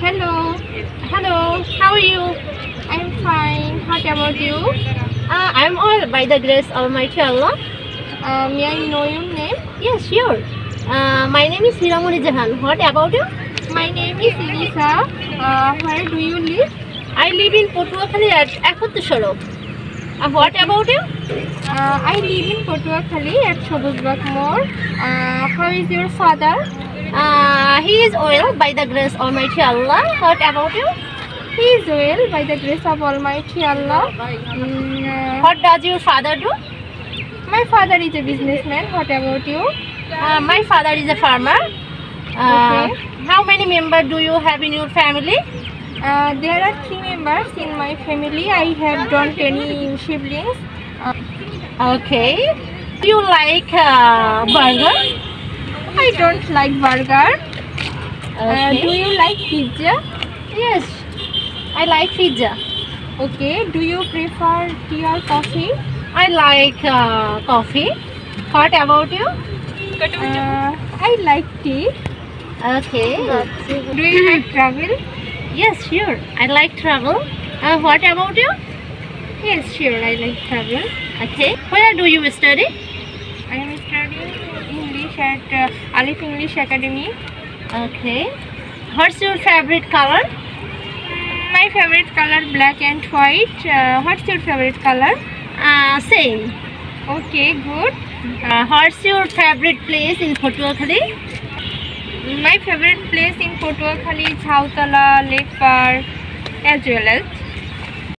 Hello. Hello, how are you? I'm fine. How about you? I'm all by the grace of Almighty Allah. May I know your name? Yes, sure. My name is Hiramuri Jahan. What about you? My name is Elisa. Where do you live? I live in Potuakhali at Ekhotteshoro. What about you? I live in Potuakhali at Sobusbak More. How is your father? He is well by the grace of Almighty Allah. What about you? He is well by the grace of Almighty Allah. What does your father do? My father is a businessman. What about you? My father is a farmer. Okay. How many members do you have in your family? There are 3 members in my family. I have don't any siblings. Okay. Do you like burger? I don't like burger. Okay. Do you like pizza? Yes, I like pizza. Okay. Do you prefer tea or coffee? I like coffee. What about you? I like tea. Okay. Do you like travel? Yes, sure. I like travel. What about you? Yes, sure. I like travel. Okay. Where do you study? I am studying English at Alif English Academy. Okay. What's your favorite color? My favorite color black and white. What's your favorite color? Same. Okay, good. What's your favorite place in Potuakhali? My favorite place in Potuakhali is Hautala Lake Park as well as